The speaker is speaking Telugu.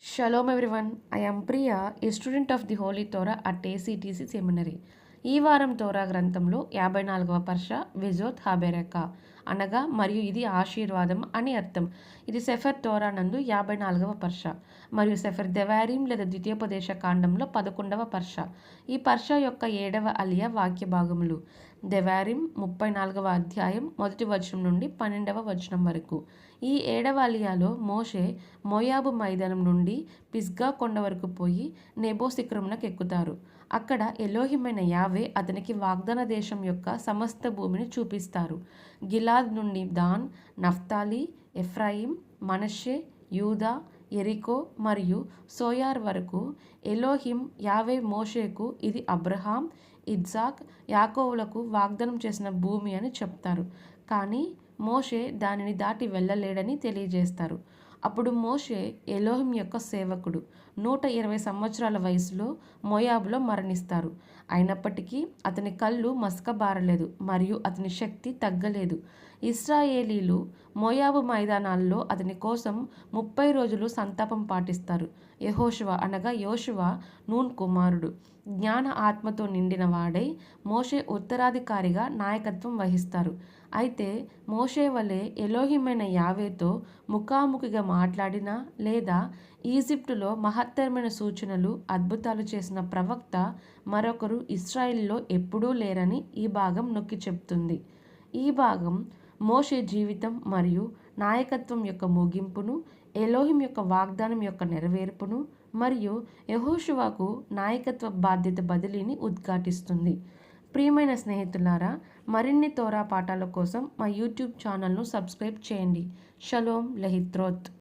Shalom everyone, I am Priya, a student of the Holy Torah at ACTC Seminary. ఈ వారం తోరా గ్రంథంలో 54వ పర్ష విజోత్ హాబెరెక అనగా మరియు ఇది ఆశీర్వాదం అని అర్థం. ఇది సెఫర్ తోరా నందు 54వ పర్ష మరియు సెఫర్ దెవారీం లేదా ద్వితీయోపదేశ కాండంలో 11వ పర్ష. ఈ పర్ష యొక్క 7వ అలియా వాక్య భాగములు. దెవారీం 34వ అధ్యాయం 1వ వచనం నుండి 12వ వచనం వరకు. ఈ 7వ అలియాలో మోషే మోయాబు మైదానం నుండి పిస్గా కొండ వరకు పోయి నెబో శిఖరమునకు ఎక్కుతారు. అక్కడ ఎలోహిమైన యావే అతనికి వాగ్దాన దేశం యొక్క సమస్త భూమిని చూపిస్తారు. గిలాద్ నుండి దాన్, నఫ్తాలి, ఎఫ్రాయిం, మనష్షే, యూదా, ఎరికో మరియు సోయార్ వరకు ఎలోహిం యావే మోషేకు ఇది అబ్రహాం, ఇజ్జాక్, యాకోబులకు వాగ్దానం చేసిన భూమి అని చెప్తారు. కానీ మోషే దానిని దాటి వెళ్ళలేడని తెలియజేస్తారు. అప్పుడు మోషే ఎలోహిం యొక్క సేవకుడు 120 సంవత్సరాల వయసులో మోయాబులో మరణిస్తారు. అయినప్పటికీ అతని కళ్ళు మసకబారలేదు మరియు అతని శక్తి తగ్గలేదు. ఇశ్రాయేలీలు మోయాబు మైదానాల్లో అతని కోసం 30 రోజులు సంతాపం పాటిస్తారు. యెహోషువ అనగా యోషువ నూన్ కుమారుడు జ్ఞాన ఆత్మతో నిండిన వాడై మోషే ఉత్తరాధికారిగా నాయకత్వం వహిస్తారు. అయితే మోషే వలె ఎలోహిమైన యావేతో ముఖాముఖిగా మాట్లాడిన లేదా ఈజిప్టులో మహత్తరమైన సూచనలు అద్భుతాలు చేసిన ప్రవక్త మరొకరు ఇశ్రాయిల్లో ఎప్పుడూ లేరని ఈ భాగం నొక్కి చెప్తుంది. ఈ భాగం మోషే జీవితం మరియు నాయకత్వం యొక్క ముగింపును, ఎలోహిం యొక్క వాగ్దానం యొక్క నెరవేర్పును మరియు యెహోషువకు నాయకత్వ బాధ్యత బదిలీని ఉద్ఘాటిస్తుంది. ప్రియమైన స్నేహితులారా, మరిన్ని తోరా పాఠాల కోసం మా యూట్యూబ్ ఛానల్ను సబ్స్క్రైబ్ చేయండి. షలోమ్ లెహిత్రోత్.